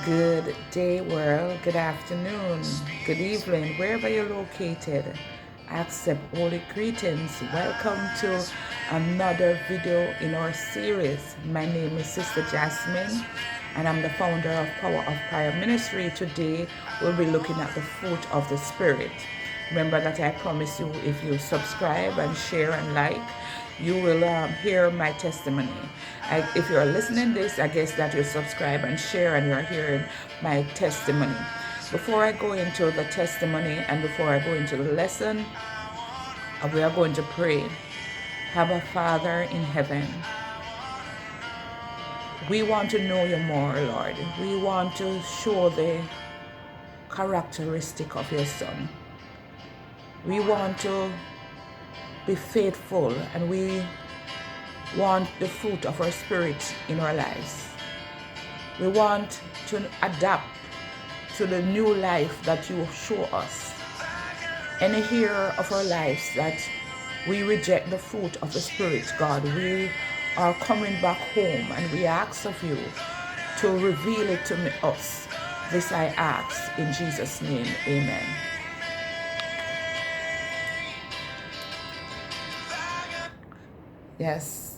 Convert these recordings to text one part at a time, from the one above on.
Good day, world. Good afternoon. Good evening, wherever you're located. Accept holy greetings. Welcome to another video in our series. My name is Sister Jasmine, and I'm the founder of Power of Prayer Ministry. Today, we'll be looking at the fruit of the Spirit. Remember that I promise you, if you subscribe and share and like, you will hear my testimony. If you're listening this, I guess that you subscribe and share and you're hearing my testimony. Before I go into the testimony and before I go into the lesson, we are going to pray. Abba Father in heaven, we want to know you more, Lord. We want to show the characteristic of your Son. We want to be faithful, and we want the fruit of our Spirit in our lives. We want to adapt to the new life that you show us. Any area of our lives that we reject the fruit of the Spirit, God, we are coming back home, and we ask of you to reveal it to us. This I ask in Jesus' name, amen. Yes.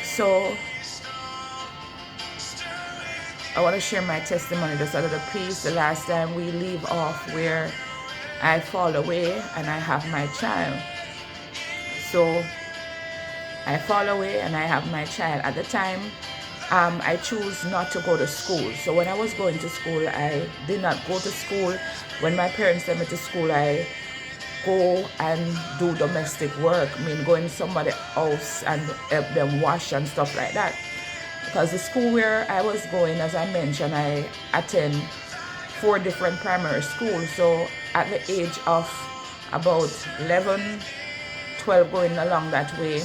So, I want to share my testimony, just a little piece. The last time we leave off where I fall away and I have my child. So, I fall away and I have my child. At the time, I choose not to go to school. So when I was going to school, I did not go to school. When my parents sent me to school, I go and do domestic work. I mean, go in somebody's house and help them wash and stuff like that. Because the school where I was going, as I mentioned, I attend 4 different primary schools. So at the age of about 11, 12, going along that way,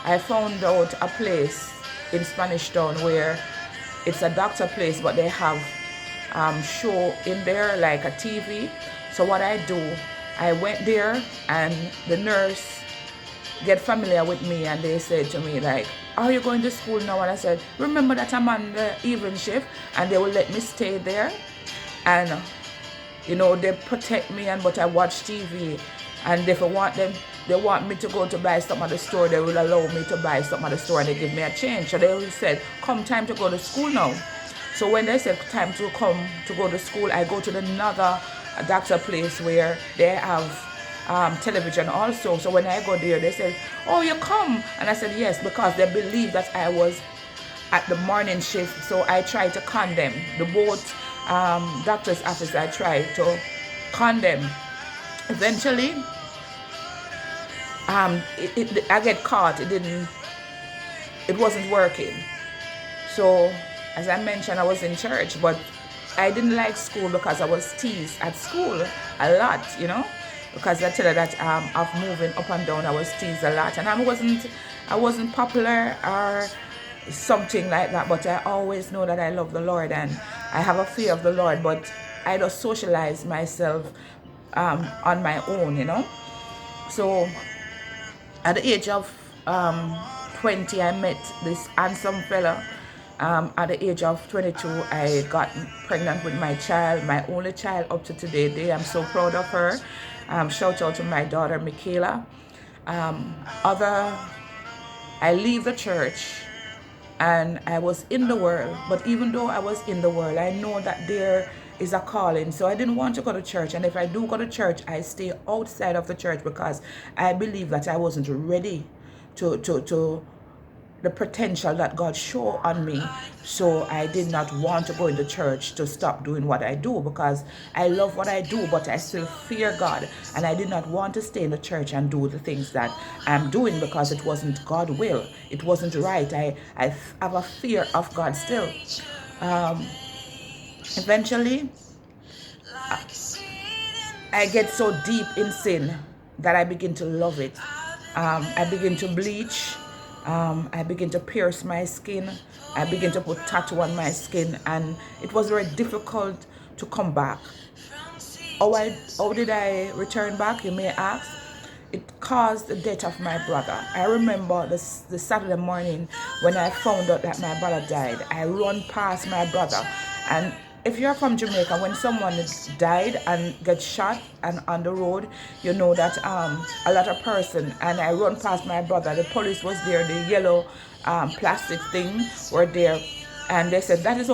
I found out a place in Spanish Town where it's a doctor place, but they have show in there like a TV. So what I do, I went there and the nurse get familiar with me, and they said to me like, are you going to school now? And I said, remember that I'm on the evening shift, and they will let me stay there. And they protect me, but I watch TV. And if they want me to go to buy something at the store, they will allow me to buy something at the store, and they give me a change. So they said, come, time to go to school now. So when they said time to come to go to school, I go to another doctor place where they have television also. So when I go there, they said, oh, you come? And I said, yes, because they believe that I was at the morning shift. So I tried to con them. The both doctor's office, I tried to con them. Eventually, I get caught. It wasn't working. So as I mentioned, I was in church, but I didn't like school because I was teased at school a lot, because I tell her that of moving up and down, I was teased a lot, and I wasn't popular or something like that. But I always know that I love the Lord and I have a fear of the Lord. But I just socialize myself on my own, So at the age of 20, I met this handsome fella. At the age of 22, I got pregnant with my child, my only child up to today. I'm so proud of her. Shout out to my daughter, Michaela. I leave the church and I was in the world. But even though I was in the world, I know that there is a calling. So I didn't want to go to church. And if I do go to church, I stay outside of the church because I believe that I wasn't ready to the potential that God showed on me. So I did not want to go into church to stop doing what I do, because I love what I do, but I still fear God. And I did not want to stay in the church and do the things that I'm doing because it wasn't God's will. It wasn't right. I have a fear of God still. Eventually, I get so deep in sin that I begin to love it. I begin to bleach. I begin to pierce my skin. I begin to put tattoo on my skin, and it was very difficult to come back. How did I return back, you may ask? It caused the death of my brother. I remember the Saturday morning when I found out that my brother died. I run past my brother, and if you're from Jamaica, when someone died and gets shot and on the road, you know that a lot of person, and I run past my brother. The police was there, the yellow plastic thing were there, and they said that's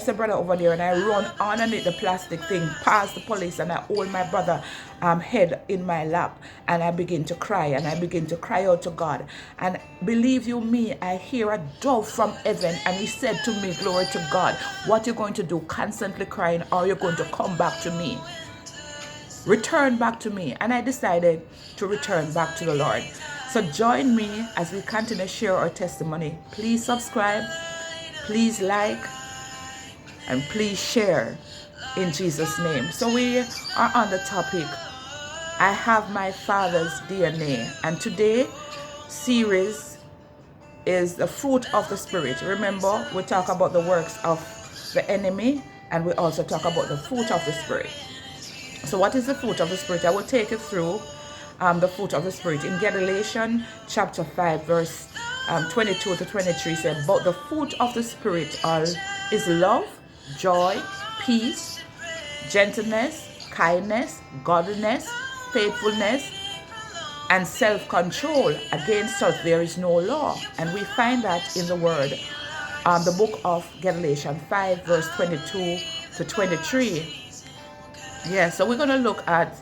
the brother over there, and I run underneath the plastic thing past the police, and I hold my brother head in my lap, and I begin to cry, and I begin to cry out to God. And believe you me, I hear a dove from heaven, and he said to me, glory to God, what are you going to do? Constantly crying, or you're going to come back to me? Return back to me. And I decided to return back to the Lord. So join me as we continue to share our testimony. Please subscribe, please like, and please share in Jesus' name. So we are on the topic, I have my father's DNA, and today series is the fruit of the Spirit. Remember, we talk about the works of the enemy, and we also talk about the fruit of the Spirit. So what is the fruit of the Spirit? I will take you through the fruit of the Spirit. In Galatians chapter 5 verse 22 to 23 said, but the fruit of the Spirit is love, joy, peace, gentleness, kindness, godliness, faithfulness, and self-control. Against such there is no law. And we find that in the word, the book of Galatians 5 verse 22 to 23. Yeah, so we're going to look at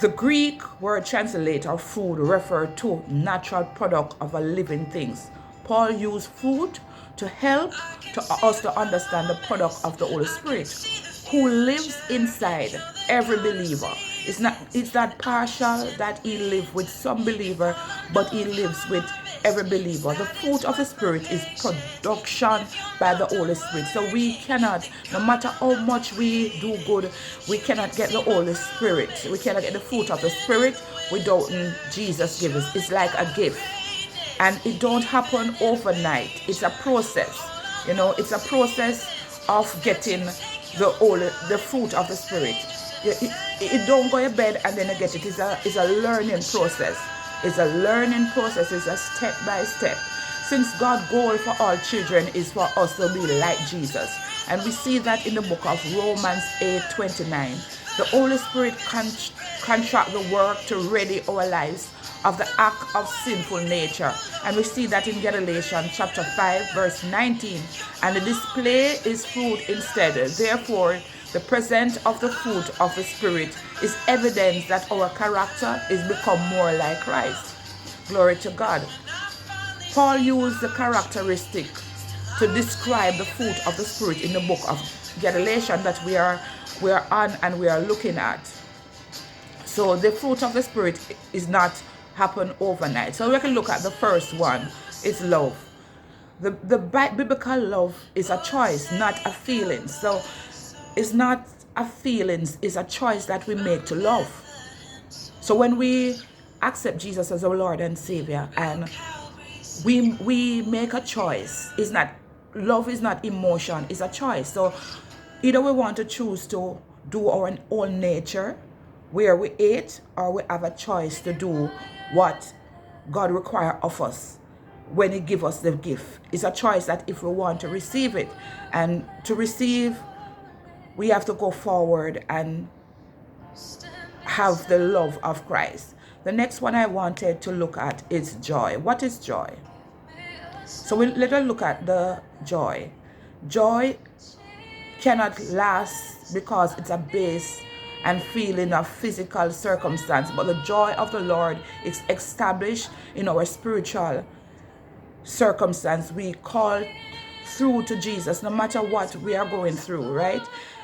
the Greek word translate or food refer to natural product of a living things. Paul used food to help us to understand the product of the Holy Spirit who lives inside every believer. It's not partial that he lives with some believer, but he lives with every believer. The fruit of the Spirit is production by the Holy Spirit. So we cannot, no matter how much we do good, we cannot get the Holy Spirit. We cannot get the fruit of the Spirit without Jesus give us. It's like a gift. And it don't happen overnight. It's a process. You know, it's a process of getting the fruit of the Spirit. It don't go to bed and then you get it. It's a learning process. It's a learning process. It's a step by step. Since God's goal for all children is for us to be like Jesus. And we see that in the book of Romans 8:29. The Holy Spirit contract the work to ready our lives of the act of sinful nature. And we see that in Galatians chapter 5 verse 19. And the display is fruit instead. Therefore, the presence of the fruit of the Spirit is evidence that our character is become more like Christ. Glory to God. Paul used the characteristic to describe the fruit of the Spirit in the book of Galatians that we are on and we are looking at. So the fruit of the Spirit is not happen overnight. So we can look at the first one. It's love. The biblical love is a choice, not a feeling. So it's not a feeling, it's a choice that we make to love. So when we accept Jesus as our Lord and Savior and we make a choice, love is not emotion, it's a choice. So either we want to choose to do our own nature where we hate, or we have a choice to do what God requires of us when he gives us the gift. It's a choice that if we want to receive it, and to receive we have to go forward and have the love of Christ. The next one I wanted to look at is joy. What is joy? So let us look at the joy. Joy cannot last because it's a base and feeling of physical circumstance, but the joy of the Lord is established in our spiritual circumstance. We call through to Jesus no matter what we are going through, right?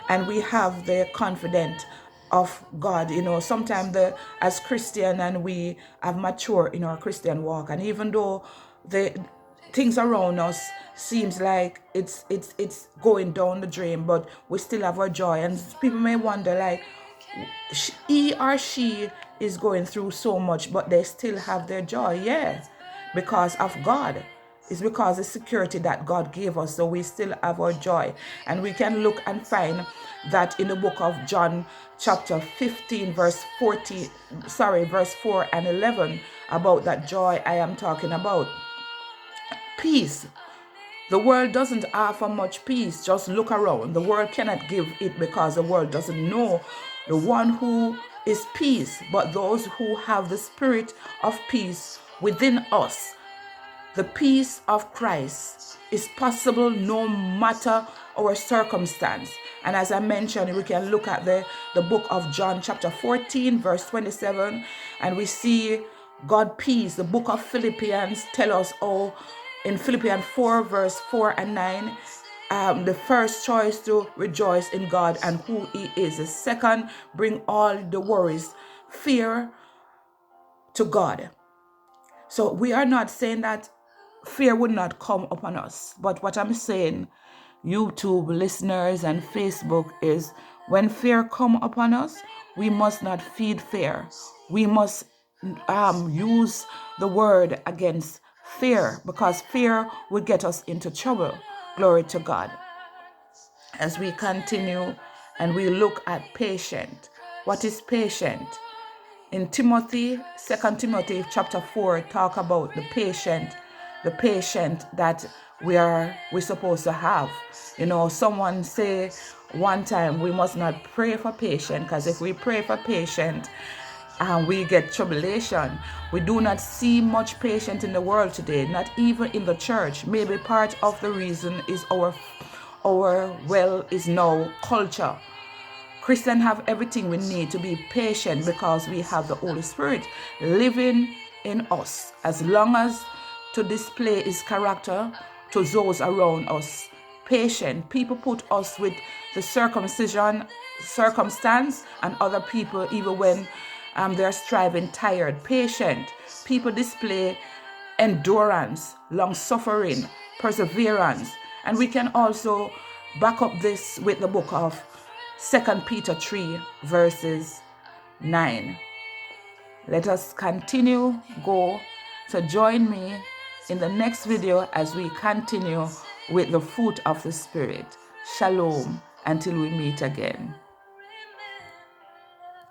And we have the confidence of God. You know, sometimes as Christian and we have matured in our Christian walk, and even though the things around us seems like it's going down the drain, but we still have our joy. And people may wonder, like, he or she is going through so much, but they still have their joy. Yeah, because of God. It's because the security that God gave us, so we still have our joy. And we can look and find that in the book of John, chapter 15, verse 4 and 11, about that joy I am talking about. Peace. The world doesn't offer much peace. Just look around. The world cannot give it because the world doesn't know the one who is peace. But those who have the spirit of peace within us, the peace of Christ, is possible no matter our circumstance. And as I mentioned, we can look at the book of John chapter 14 verse 27, and we see God peace. The book of Philippians tell us all in Philippians 4 verse 4 and 9, the first choice to rejoice in God and who he is. The second, bring all the worries, fear to God. So we are not saying that fear would not come upon us. But what I'm saying, YouTube listeners and Facebook, is when fear come upon us, we must not feed fear. We must use the word against fear, because fear will get us into trouble. Glory to God. As we continue and we look at patient. What is patient? In Timothy, 2 Timothy chapter 4, talk about the patient that we're supposed to have. You know, someone say one time we must not pray for patient, because if we pray for patient, we get tribulation. We do not see much patience in the world today, not even in the church. Maybe part of the reason is our is now culture. Christians have everything we need to be patient because we have the Holy Spirit living in us. As long as to display his character to those around us. Patient. People put us with the circumstance and other people even when they're striving tired. Patient. People display endurance, long-suffering, perseverance. And we can also back up this with the book of 2 Peter 3 verses 9. Let us continue go. So join me in the next video as we continue with the fruit of the Spirit. Shalom until we meet again.